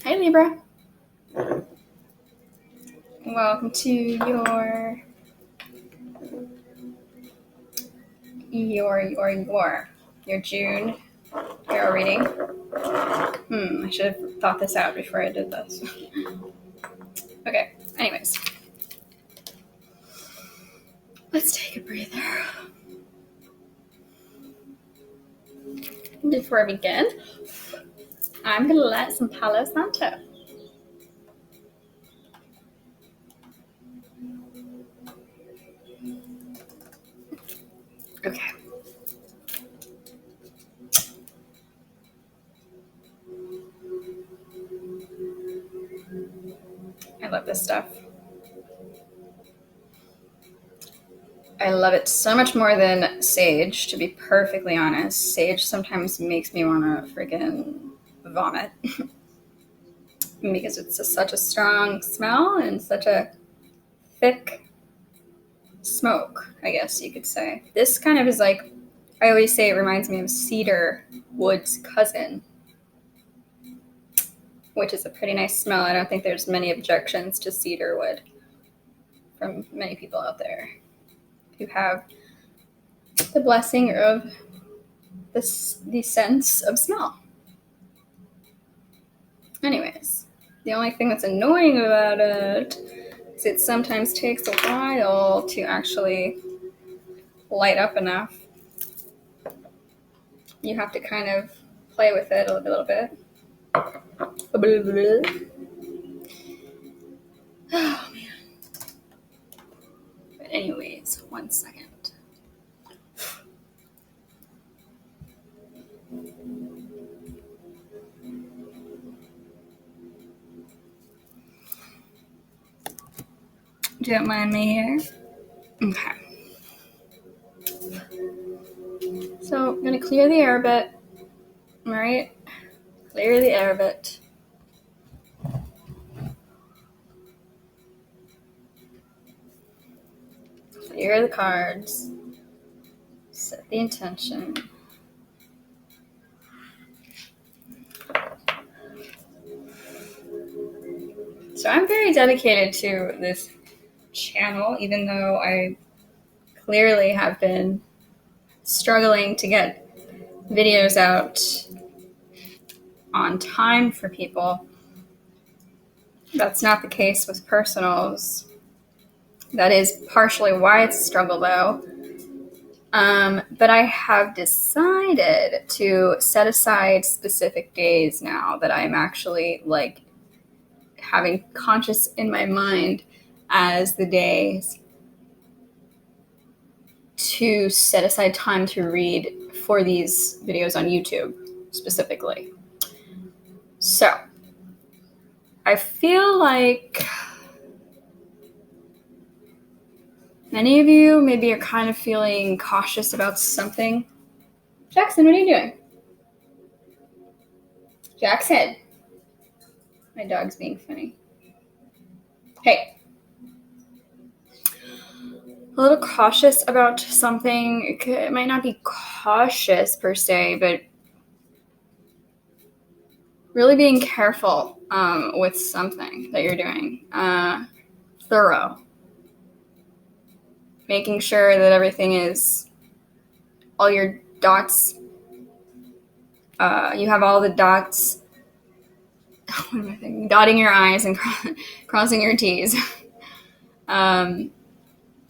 Hi, Libra. Welcome to your June tarot reading. I should have thought this out before I did this. Okay, anyways. Let's take a breather. Before I begin, I'm going to light some Palo Santo. Okay. I love this stuff. I love it so much more than sage, to be perfectly honest. Sage sometimes makes me want to freaking vomit because it's such a strong smell and such a thick smoke, I guess you could say. This kind of is like, I always say it reminds me of cedar wood's cousin, which is a pretty nice smell. I don't think there's many objections to cedar wood from many people out there who have the blessing of the sense of smell. Anyways, the only thing that's annoying about it is it sometimes takes a while to actually light up enough. You have to kind of play with it a little bit. Oh, man. But anyways, 1 second. Don't mind me here. Okay. So I'm going to clear the air a bit. All right? Clear the air a bit. Clear the cards. Set the intention. So I'm very dedicated to this channel, even though I clearly have been struggling to get videos out on time for people. That's not the case with personals. That is partially why it's a struggle, though. But I have decided to set aside specific days now that I'm actually like having conscious in my mind as the days to set aside time to read for these videos on YouTube specifically. So I feel like many of you maybe are kind of feeling cautious about something. Jackson, what are you doing? Jackson. My dog's being funny. Hey. A little cautious about something. It might not be cautious per se, but really being careful with something that you're doing. Thorough. Making sure that everything is, all your dots, you have all the dots, what am I thinking? Dotting your I's and crossing your T's.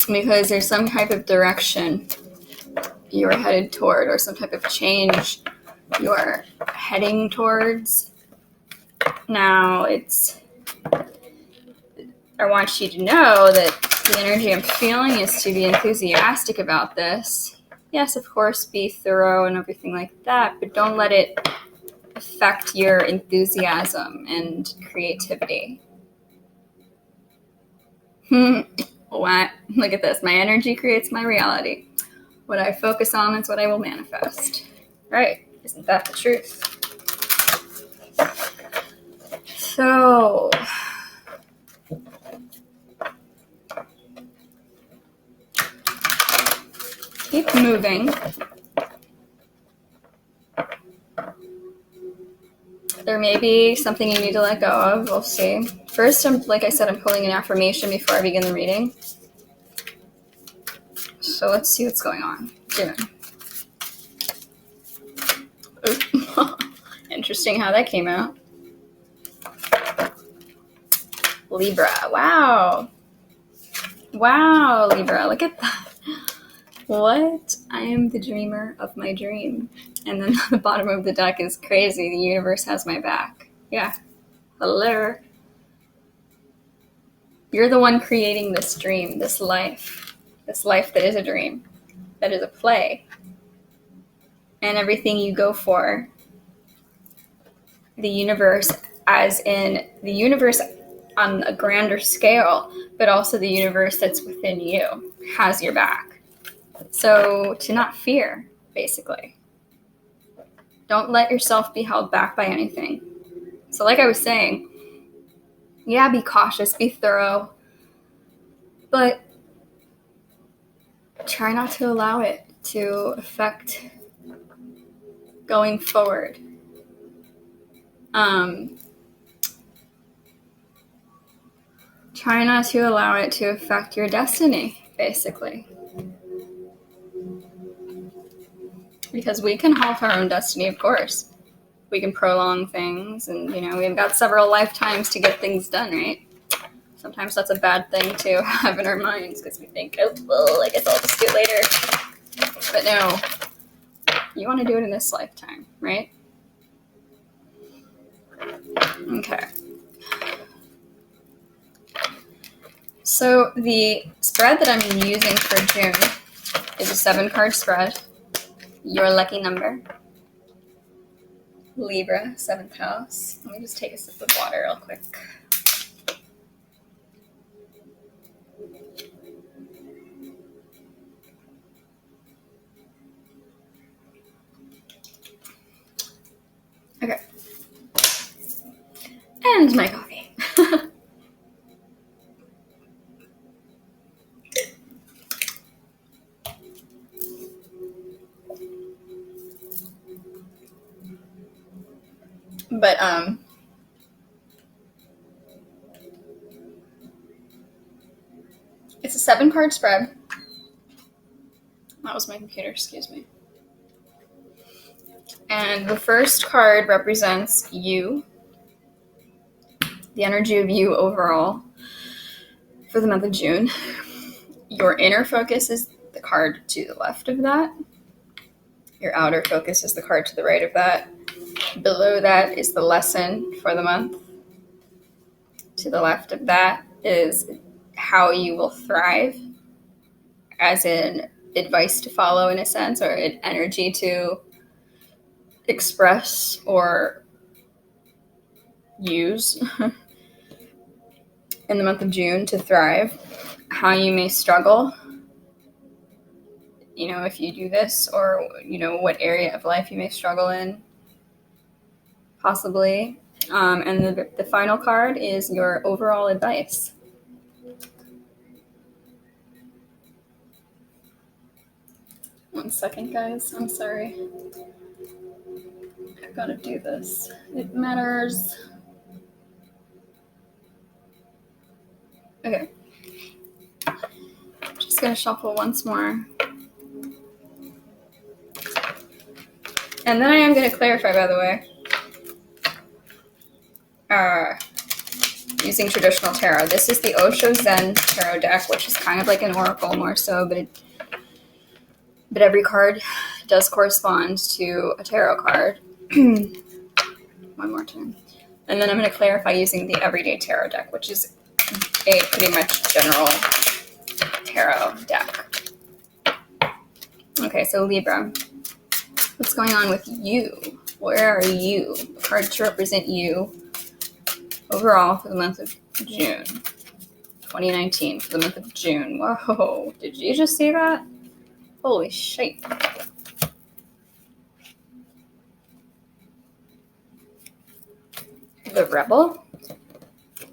Because there's some type of direction you're headed toward, or some type of change you're heading towards. Now, I want you to know that the energy I'm feeling is to be enthusiastic about this. Yes, of course, be thorough and everything like that, but don't let it affect your enthusiasm and creativity. What? Look at this. My energy creates my reality. What I focus on is what I will manifest. Right? Isn't that the truth? So, keep moving. There may be something you need to let go of. We'll see. First, like I said, I'm pulling an affirmation before I begin the reading. So let's see what's going on. June. Interesting how that came out. Libra. Wow. Wow, Libra. Look at that. What? I am the dreamer of my dream. And then the bottom of the deck is crazy. The universe has my back. Yeah. Hello. You're the one creating this dream, this life that is a dream, that is a play. And everything you go for, the universe, as in the universe on a grander scale, but also the universe that's within you, has your back. So to not fear, basically. Don't let yourself be held back by anything. So like I was saying, yeah, be cautious, be thorough, but try not to allow it to affect going forward. Try not to allow it to affect your destiny, basically. Because we can halt our own destiny, of course. We can prolong things, and, we've got several lifetimes to get things done, right? Sometimes that's a bad thing to have in our minds, because we think, oh, well, I guess I'll just do it later. But no, you want to do it in this lifetime, right? Okay. So the spread that I'm using for June is a 7-card spread. Your lucky number, Libra, 7th house. Let me just take a sip of water real quick. Okay. And my coffee. But, it's a 7-card spread. That was my computer, excuse me. And the first card represents you, the energy of you overall for the month of June. Your inner focus is the card to the left of that. Your outer focus is the card to the right of that. Below that is the lesson for the month. To the left of that is how you will thrive, as in advice to follow in a sense, or energy to express or use in the month of June to thrive. How you may struggle, if you do this, or, what area of life you may struggle in, possibly. And the final card is your overall advice. One second, guys. I'm sorry. I've got to do this. It matters. Okay. Just going to shuffle once more. And then I am going to clarify, by the way. Using traditional tarot. This is the Osho Zen tarot deck, which is kind of like an oracle more so, but every card does correspond to a tarot card. One more time. And then I'm going to clarify using the Everyday Tarot deck, which is a pretty much general tarot deck. Okay, so Libra. What's going on with you? Where are you? Card to represent you overall for the month of June 2019, for the month of June. Whoa, did you just see that? Holy shit. The Rebel?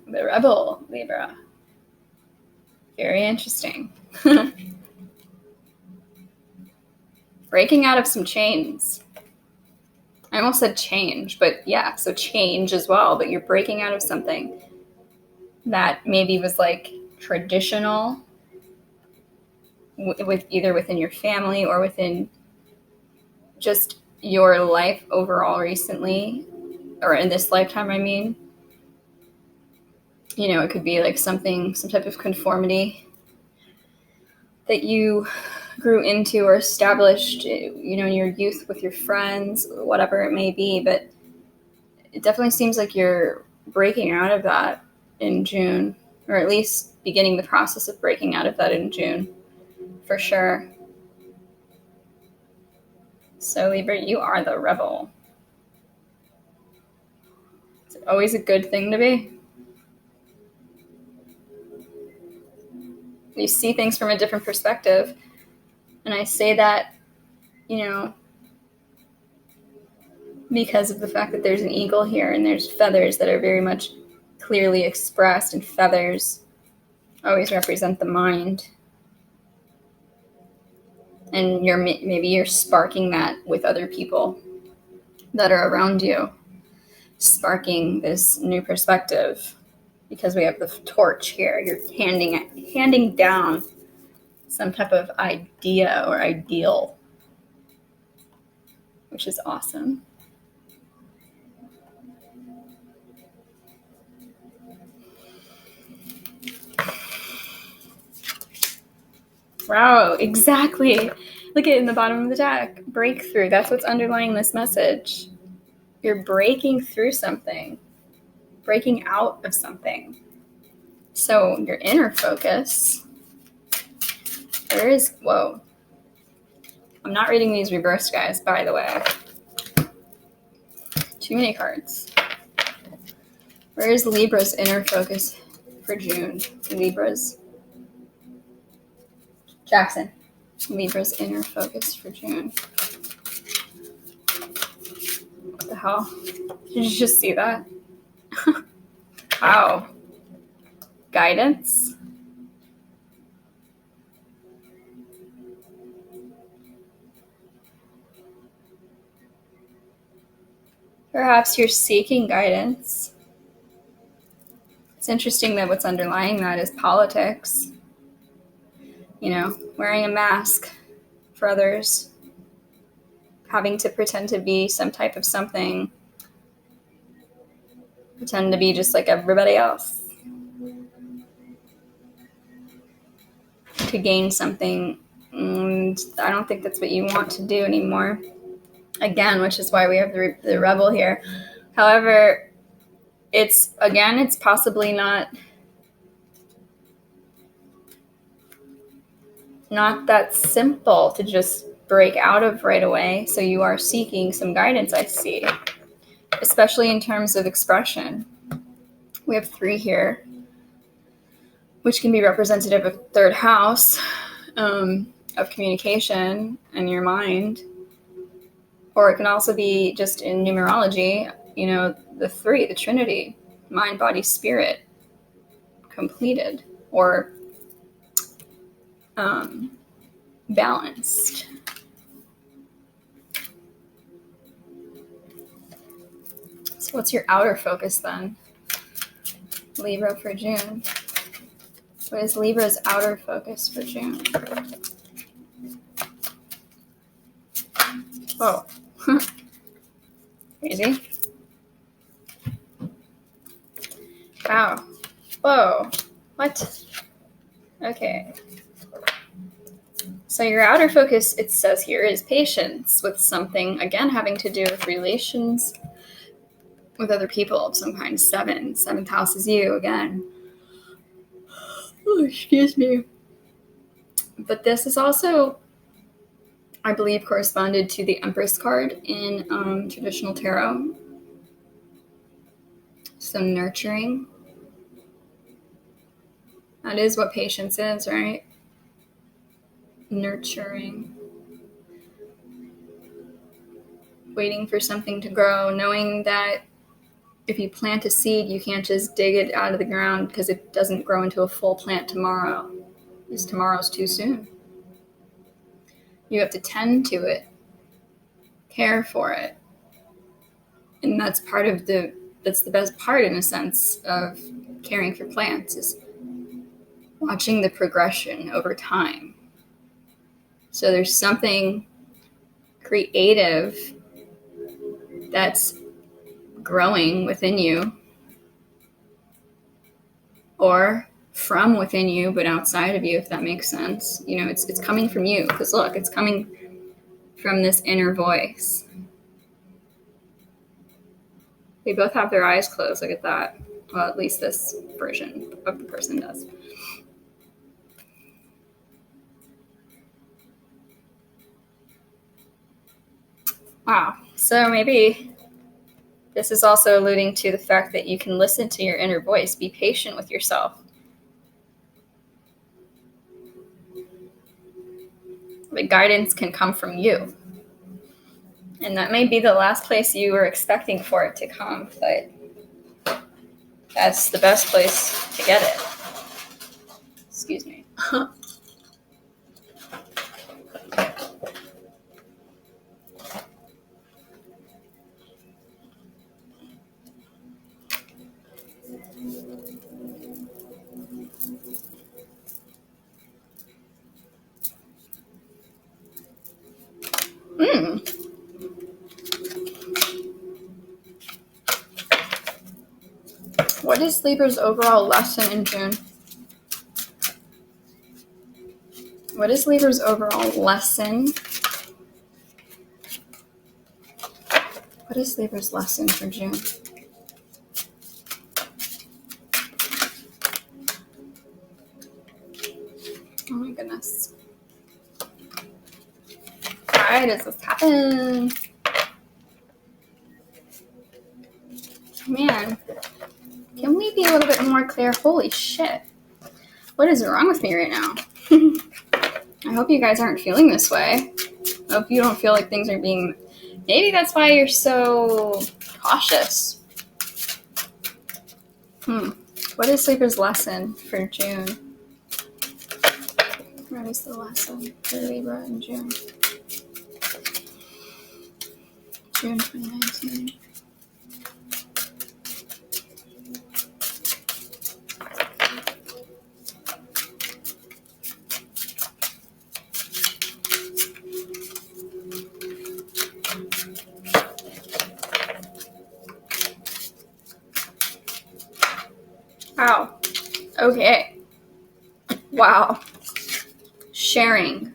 The Rebel, Libra. Very interesting. Breaking out of some chains. I almost said change, but yeah, so change as well, but you're breaking out of something that maybe was like traditional with either within your family or within just your life overall recently, or in this lifetime, I mean. You know, it could be like some type of conformity that you grew into or established, you know, in your youth with your friends, whatever it may be. But it definitely seems like you're breaking out of that in June, or at least beginning the process of breaking out of that in June, for sure. So Libra, you are the rebel. It's always a good thing to be. You see things from a different perspective. And I say that, you know, because of the fact that there's an eagle here and there's feathers that are very much clearly expressed, and feathers always represent the mind. And maybe you're sparking that with other people that are around you, sparking this new perspective, because we have the torch here. You're handing down some type of idea or ideal, which is awesome. Wow, exactly. Look at it in the bottom of the deck. Breakthrough. That's what's underlying this message. You're breaking through something, breaking out of something. So your inner focus, whoa. I'm not reading these reversed, guys, by the way. Too many cards. Where is Libra's inner focus for June? Libra's. Jackson. Libra's inner focus for June. What the hell? Did you just see that? Wow. Guidance. Perhaps you're seeking guidance. It's interesting that what's underlying that is politics. You know, wearing a mask for others, having to pretend to be some type of something, pretend to be just like everybody else to gain something. And I don't think that's what you want to do anymore. Again, which is why we have the rebel here. However, it's possibly not that simple to just break out of right away. So you are seeking some guidance, I see, especially in terms of expression. We have 3 here, which can be representative of third house, of communication and your mind. Or it can also be just in numerology, you know, the 3, the Trinity, mind, body, spirit, completed, or balanced. So what's your outer focus then? Libra for June. What is Libra's outer focus for June? Whoa. Crazy. Wow. Whoa. What? Okay. So your outer focus, it says here, is patience with something, again, having to do with relations with other people of some kind. 7th house is you, again. Oh, excuse me. But this is also, I believe, corresponded to the Empress card in traditional tarot. So nurturing. That is what patience is, right? Nurturing. Waiting for something to grow, knowing that if you plant a seed, you can't just dig it out of the ground because it doesn't grow into a full plant tomorrow, because tomorrow's too soon. You have to tend to it, care for it, And that's the best part, in a sense, of caring for plants, is watching the progression over time. So there's something creative that's growing within you, or from within you but outside of you, if that makes sense. It's coming from you, because look, it's coming from this inner voice. They both have their eyes closed. Look at that. Well, at least this version of the person does. Wow. So maybe this is also alluding to the fact that you can listen to your inner voice. Be patient with yourself. The guidance can come from you. And that may be the last place you were expecting for it to come, but that's the best place to get it. Excuse me. What is Libra's overall lesson in June? What is Libra's overall lesson? What is Libra's lesson for June? Oh my goodness. Why does this happen? Man, can we be a little bit more clear? Holy shit. What is wrong with me right now? I hope you guys aren't feeling this way. I hope you don't feel like things are being... Maybe that's why you're so cautious. What is Libra's lesson for June? What is the lesson for Libra in June? June 2019. Wow. Okay. Wow. Sharing.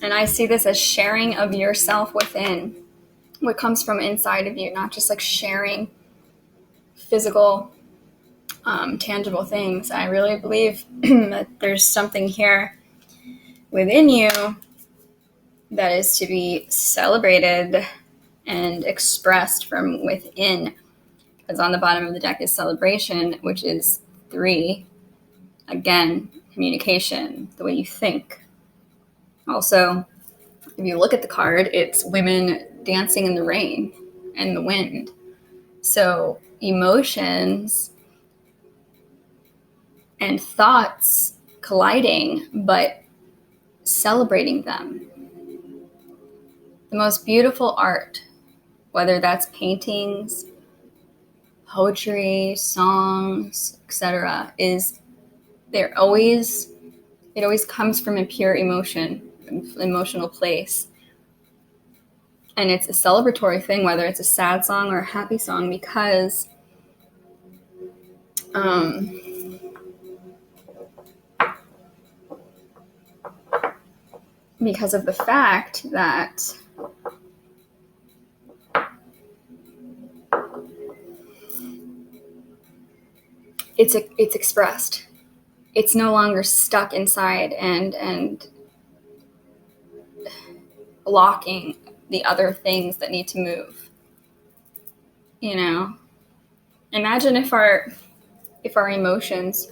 And I see this as sharing of yourself within, what comes from inside of you, not just like sharing physical, tangible things. I really believe that there's something here within you that is to be celebrated and expressed from within. Because on the bottom of the deck is celebration, which is 3. Again, communication, the way you think. Also, if you look at the card, it's women dancing in the rain and the wind. So emotions and thoughts colliding, but celebrating them. The most beautiful art, whether that's paintings, poetry, songs, etc., it always comes from a pure emotional place. And it's a celebratory thing, whether it's a sad song or a happy song, because of the fact that it's expressed. It's no longer stuck inside and blocking the other things that need to move. Imagine if our emotions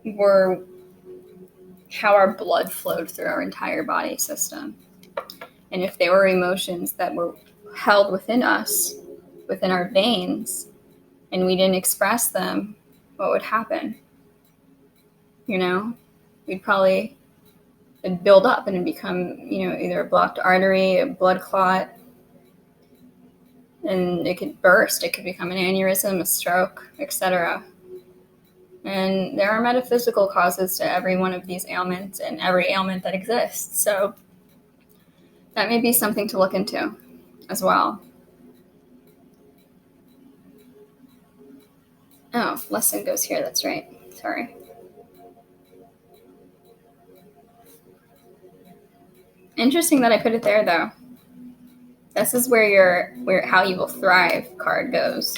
were how our blood flowed through our entire body system. And if they were emotions that were held within us, within our veins, and we didn't express them, what would happen? There'd it'd build up and it'd become, either a blocked artery, a blood clot, and it could burst. It could become an aneurysm, a stroke, etc. And there are metaphysical causes to every one of these ailments and every ailment that exists. So that may be something to look into as well. Oh, lesson goes here. That's right. Sorry. Interesting that I put it there, though. This is where how you will thrive card goes.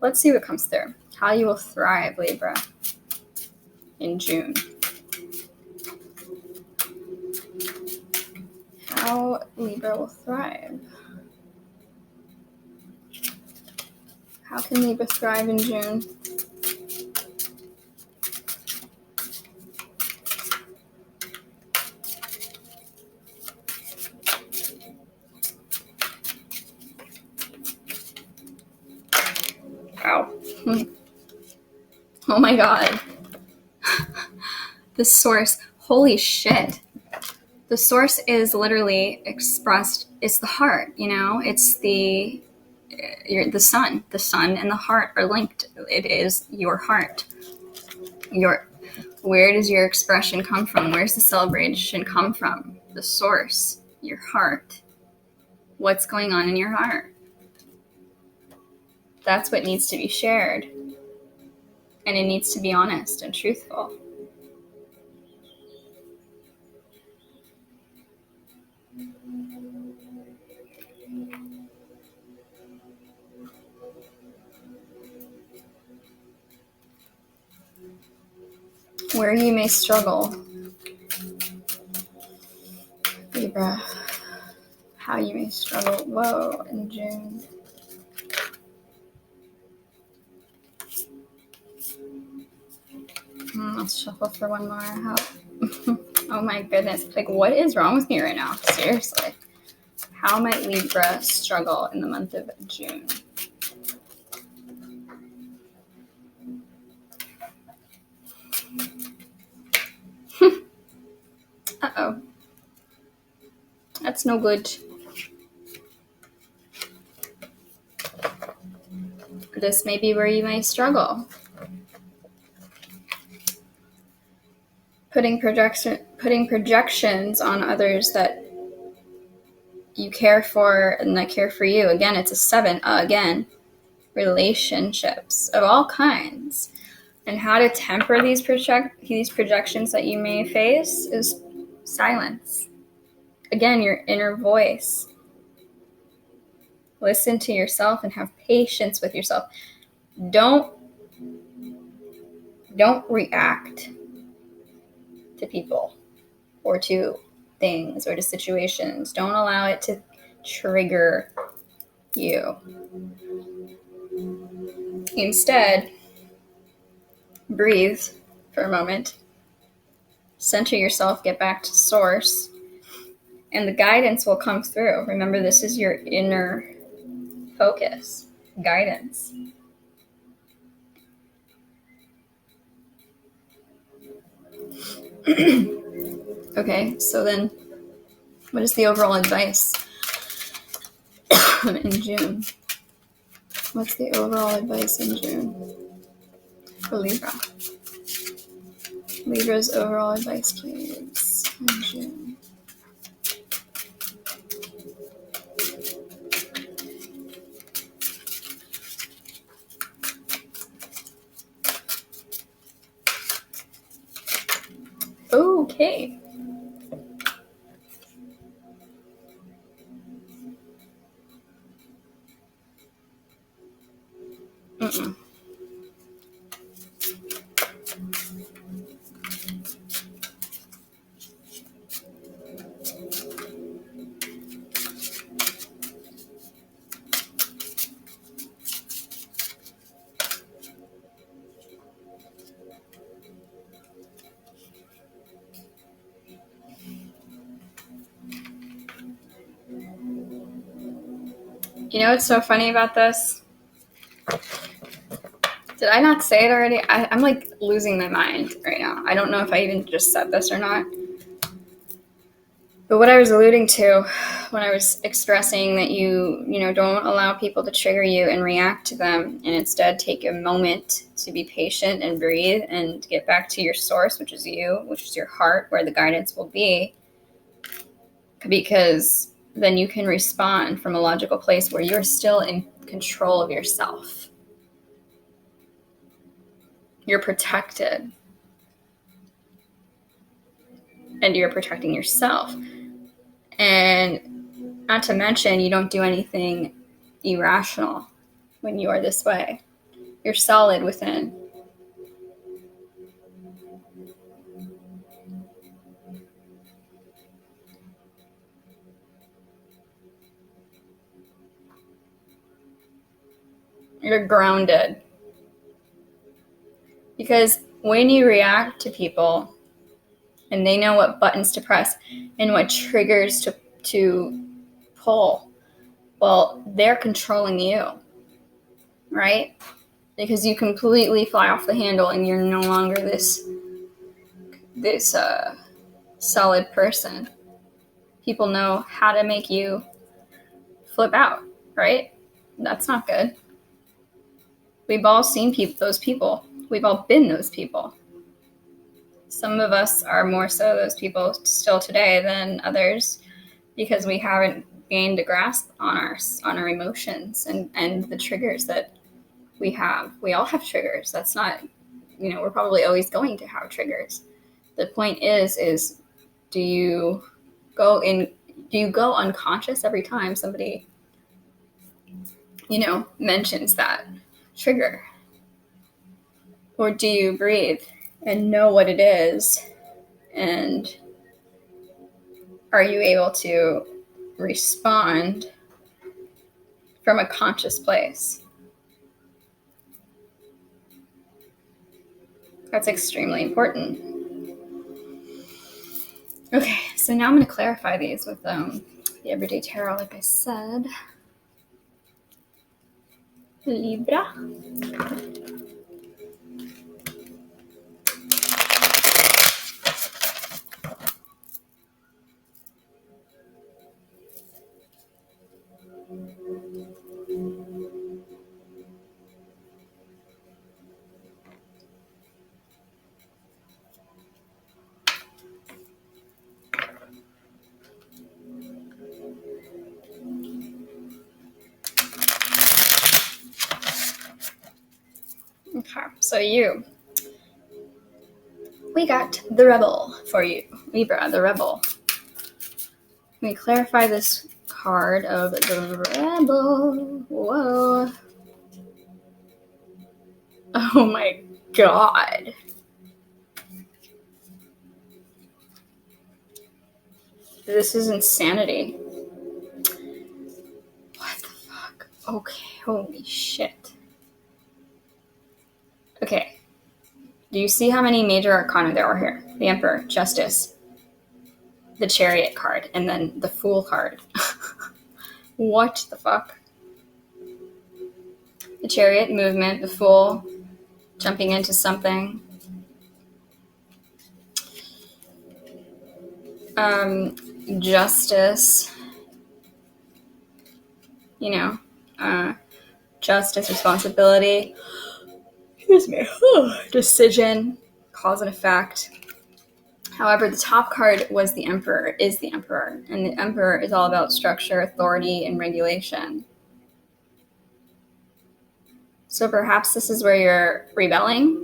Let's see what comes through. How you will thrive, Libra, in June. How Libra will thrive. How can Libra thrive in June? Wow. Oh my God. The source. Holy shit. The source is literally expressed. It's the heart, It's the sun. The sun and the heart are linked. It is your heart. Where does your expression come from? Where's the celebration come from? The source, your heart. What's going on in your heart? That's what needs to be shared. And it needs to be honest and truthful. Where you may struggle, Libra, how you may struggle, in June. Let's shuffle for one more. Oh my goodness. Like, what is wrong with me right now? Seriously. How might Libra struggle in the month of June? Uh-oh. That's no good. This may be where you may struggle. Putting projections on others that you care for and that care for you. Again, it's a 7. Again, relationships of all kinds. And how to temper these projections that you may face is silence. Again, your inner voice. Listen to yourself and have patience with yourself. Don't react to people or to things or to situations. Don't allow it to trigger you. Instead, breathe for a moment. Center yourself, get back to source, and the guidance will come through. Remember, this is your inner focus, guidance. Okay, so then what is the overall advice in June? What's the overall advice in June for Libra? Libra's overall advice, please, in June. Okay. You know what's so funny about this? Did I not say it already? I'm like losing my mind right now. I don't know if I even just said this or not. But what I was alluding to when I was expressing that you don't allow people to trigger you and react to them, and instead take a moment to be patient and breathe and get back to your source, which is you, which is your heart, where the guidance will be, because then you can respond from a logical place where you're still in control of yourself. You're protected. And you're protecting yourself. And not to mention, you don't do anything irrational when you are this way. You're solid within. You're grounded. Because when you react to people and they know what buttons to press and what triggers to pull, well, they're controlling you, right? Because you completely fly off the handle and you're no longer this solid person. People know how to make you flip out, right? That's not good. We've all seen those people. We've all been those people. Some of us are more so those people still today than others because we haven't gained a grasp on our emotions and the triggers that we have. We all have triggers. That's not, we're probably always going to have triggers. The point is do you go unconscious every time somebody, mentions that trigger? Or do you breathe and know what it is? And are you able to respond from a conscious place? That's extremely important. Okay, so now I'm going to clarify these with the Everyday Tarot, like I said. Libra. Okay, so we got the Rebel for you, Libra, the Rebel. Let me clarify this card of the Rebel. Whoa. Oh my god. This is insanity. What the fuck? Okay, holy shit. Okay. Do you see how many major arcana there are here? The Emperor, Justice, the Chariot card, and then the Fool card. What the fuck? The Chariot, movement, the Fool, jumping into something. Justice, justice, responsibility, decision, cause and effect. However, the top card was the Emperor, is the Emperor, and the Emperor is all about structure, authority, and regulation. So perhaps this is where you're rebelling.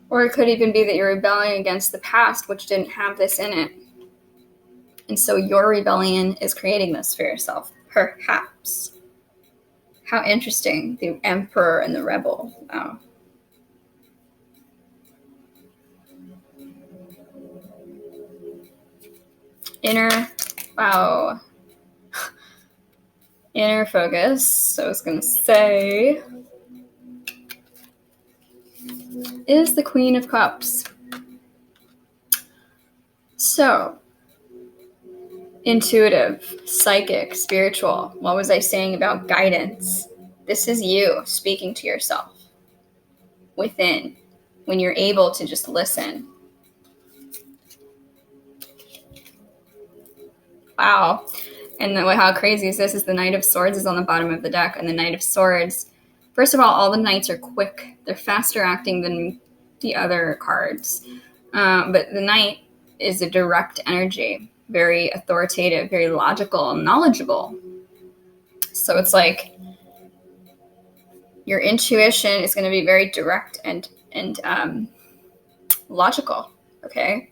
Or it could even be that you're rebelling against the past, which didn't have this in it. And so your rebellion is creating this for yourself, perhaps. How interesting, the Emperor and the Rebel. Wow. Inner focus. So I was going to say, is the Queen of Cups. So, intuitive, psychic, spiritual. What was I saying about guidance? This is you speaking to yourself. within when you're able to just listen. Wow. And how crazy is this? Is the Knight of Swords is on the bottom of the deck, and the Knight of Swords, first of all the knights are quick. They're faster acting than the other cards. But the Knight is a direct energy, very authoritative, very logical, knowledgeable. So it's like your intuition is going to be very direct and logical, okay?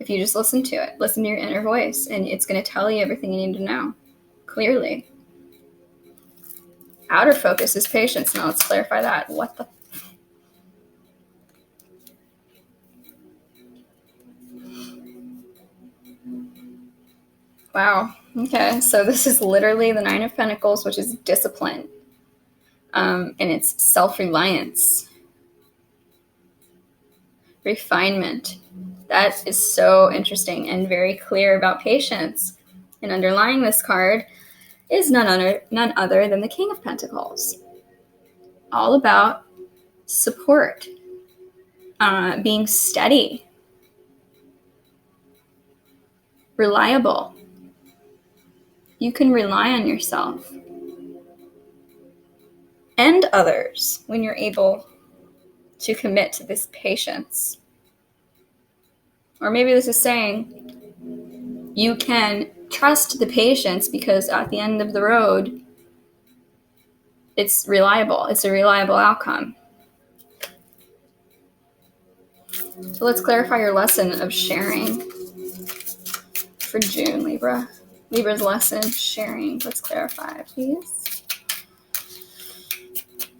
If you just listen to it, listen to your inner voice, and it's going to tell you everything you need to know clearly. Outer focus is patience. Now let's clarify that. What the? Wow. Okay, so this is literally the Nine of Pentacles, which is discipline, and it's self-reliance, refinement. That is so interesting and very clear about patience. And underlying this card is none other than the King of Pentacles. All about support, being steady, reliable. You can rely on yourself and others when you're able to commit to this patience. Or maybe this is saying you can trust the patience because at the end of the road, it's reliable. It's a reliable outcome. So let's clarify your lesson of sharing for June, Libra. Libra's lesson, sharing. Let's clarify, please.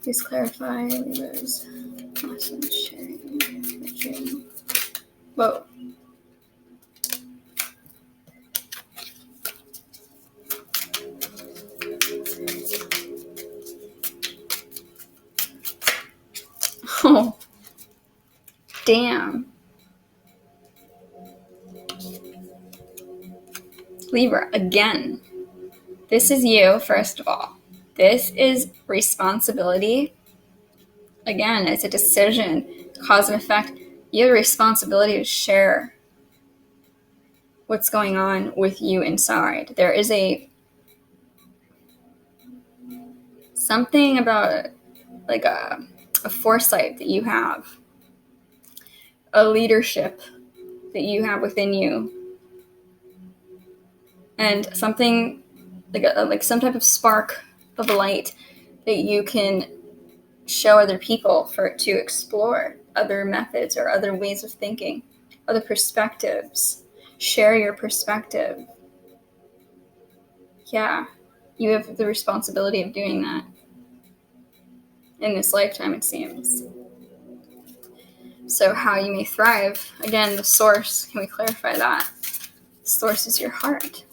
Please clarify Libra's lesson, sharing for June. Whoa. Oh, damn. Libra, again. This is you, first of all. This is responsibility. Again, it's a decision, cause and effect. You have a responsibility to share what's going on with you inside. There is something about like a foresight that you have, a leadership that you have within you, and something like some type of spark of light that you can show other people to explore other methods or other ways of thinking, other perspectives. Share your perspective. Yeah, you have the responsibility of doing that in this lifetime, it seems. So how you may thrive, again, the source, can we clarify that? The source is your heart.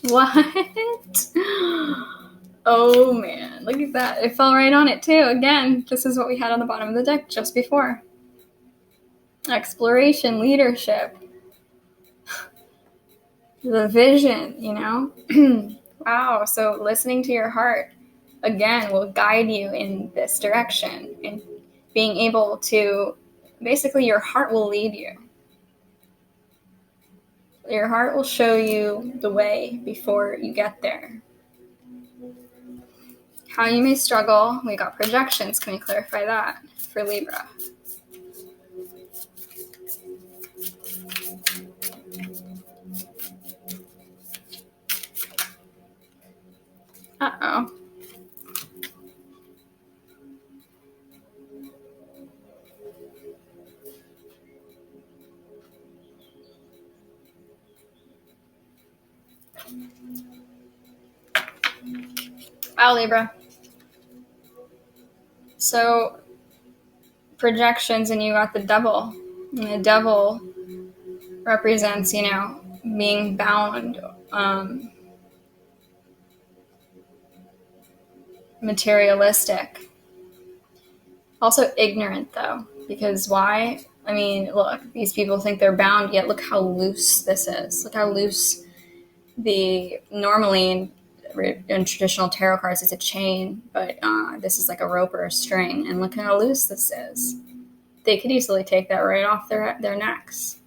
What? Oh man, look at that. It fell right on it too. Again, this is what we had on the bottom of the deck just before. Exploration, leadership, the vision, you know? Wow, so listening to your heart, again, will guide you in this direction. And being able to, basically your heart will lead you. Your heart will show you the way before you get there. How you may struggle, we got projections. Can we clarify that for Libra? Uh-oh. Wow, Libra. So, projections, and you got the devil. And the devil represents, you know, being bound, materialistic. Also ignorant, though. Because why? I mean, look, these people think they're bound, yet look how loose this is. Look how loose the normally in traditional tarot cards, it's a chain, but this is like a rope or a string. And look how loose this is. They could easily take that right off their necks.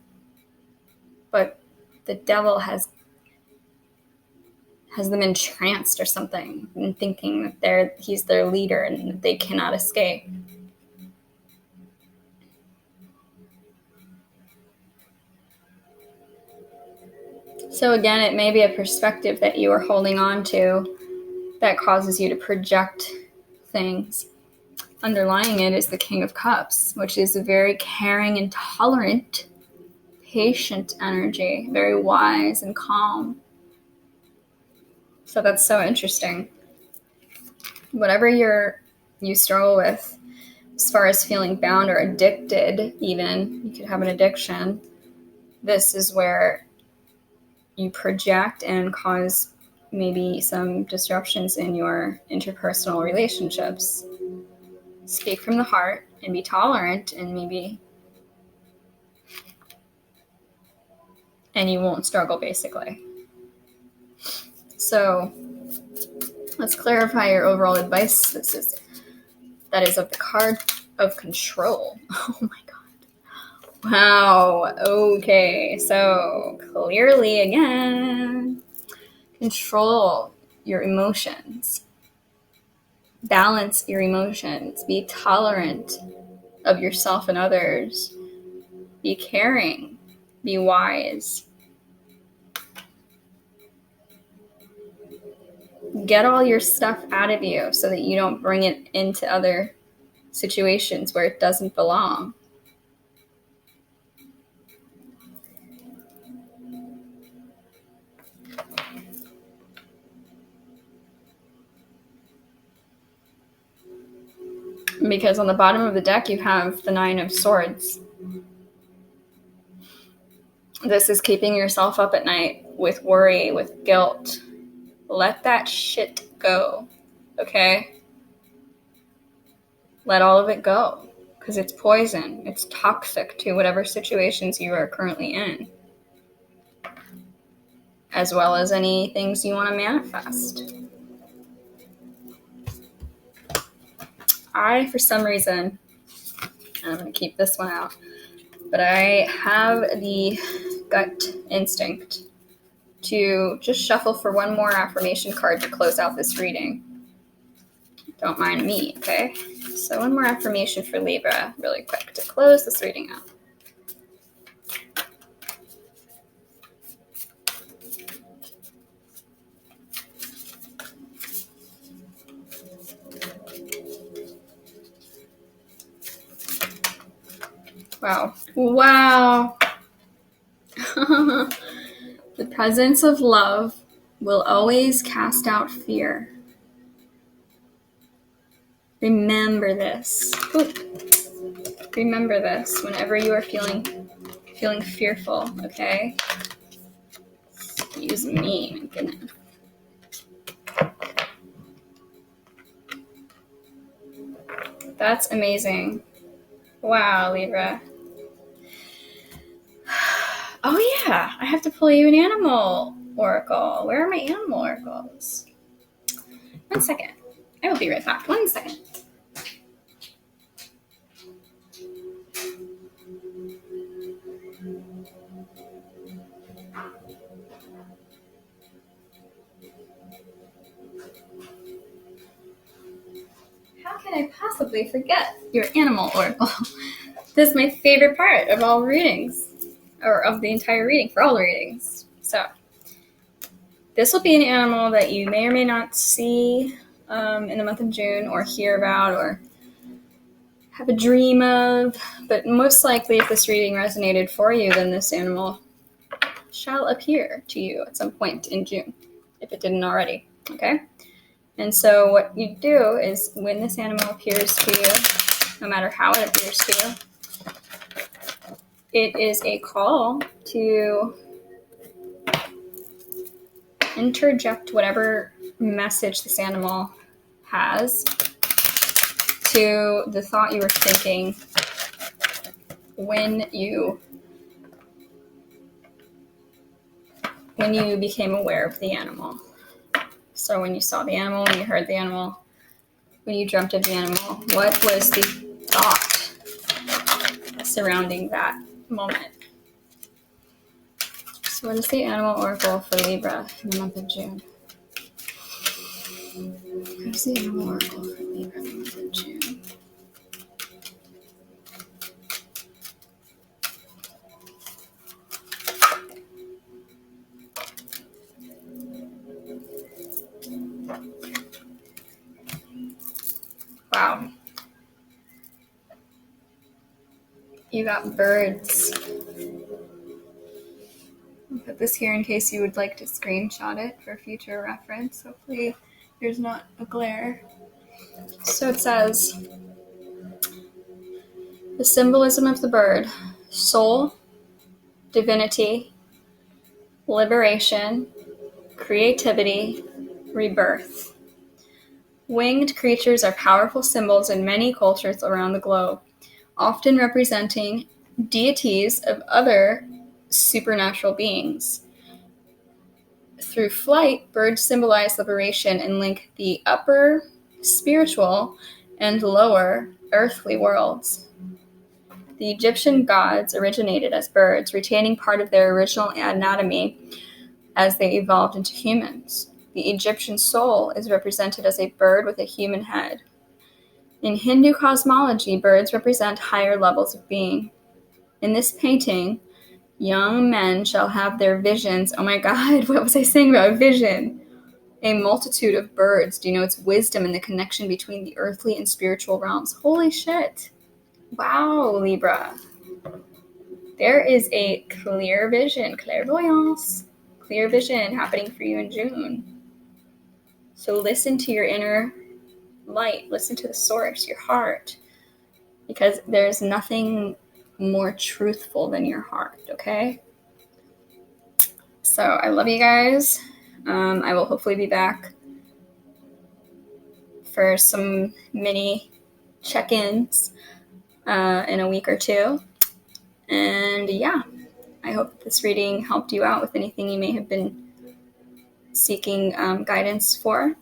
But the devil has them entranced or something, and thinking that he's their leader and that they cannot escape. So again, it may be a perspective that you are holding on to that causes you to project things. Underlying it is the King of Cups, which is a very caring and tolerant, patient energy, very wise and calm. So that's so interesting. Whatever you struggle with, as far as feeling bound or addicted, even, you could have an addiction. This is where you project and cause maybe some disruptions in your interpersonal relationships. Speak from the heart and be tolerant, and you won't struggle, basically. So let's clarify your overall advice. That is of the card of control. Oh my God. Wow. Okay. So clearly, again, control your emotions. Balance your emotions. Be tolerant of yourself and others. Be caring. Be wise. Get all your stuff out of you so that you don't bring it into other situations where it doesn't belong. Because on the bottom of the deck, you have the Nine of Swords. This is keeping yourself up at night with worry, with guilt. Let that shit go, okay? Let all of it go, because it's poison. It's toxic to whatever situations you are currently in, as well as any things you want to manifest. For some reason, I'm going to keep this one out, but I have the gut instinct to just shuffle for one more affirmation card to close out this reading. Don't mind me, okay? So one more affirmation for Libra, really quick, to close this reading out. Wow. The presence of love will always cast out fear. Remember this. Remember this whenever you are feeling fearful, okay? Excuse me, my goodness. That's amazing. Wow, Libra. Oh yeah, I have to pull you an animal oracle. Where are my animal oracles? 1 second. I will be right back. 1 second. How can I possibly forget your animal oracle? This is my favorite part of all readings, or of the entire reading, for all the readings. So, this will be an animal that you may or may not see in the month of June, or hear about, or have a dream of, but most likely if this reading resonated for you, then this animal shall appear to you at some point in June, if it didn't already, okay? And so what you do is, when this animal appears to you, no matter how it appears to you, it is a call to interject whatever message this animal has to the thought you were thinking when you became aware of the animal. So So when you saw the animal, when you heard the animal, when you dreamt of the animal, what was the thought surrounding that moment? So what is the animal oracle for Libra in the month of June? What is the animal oracle for Libra in the month of June? Wow. You got birds. I'll put this here in case you would like to screenshot it for future reference. Hopefully there's not a glare. So it says, the symbolism of the bird: soul, divinity, liberation, creativity, rebirth. Winged creatures are powerful symbols in many cultures around the globe, often representing deities of other supernatural beings. Through flight, birds symbolize liberation and link the upper spiritual and lower earthly worlds. The Egyptian gods originated as birds, retaining part of their original anatomy as they evolved into humans. The Egyptian soul is represented as a bird with a human head. In Hindu cosmology, birds represent higher levels of being. In this painting, young men shall have their visions. Oh my God, what was I saying about vision? A multitude of birds denotes wisdom and the connection between the earthly and spiritual realms. Holy shit. Wow, Libra. There is a clear vision, clairvoyance, clear vision happening for you in June. So listen to your inner light, listen to the source, your heart, because there's nothing more truthful than your heart, okay? So I love you guys. I will hopefully be back for some mini check-ins in a week or two. And yeah, I hope this reading helped you out with anything you may have been seeking guidance for.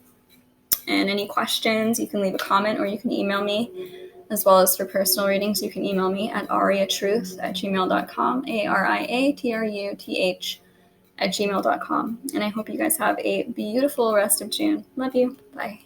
And any questions, you can leave a comment or you can email me. As well as for personal readings, you can email me at ariatruth@gmail.com, ariatruth@gmail.com. And I hope you guys have a beautiful rest of June. Love you. Bye.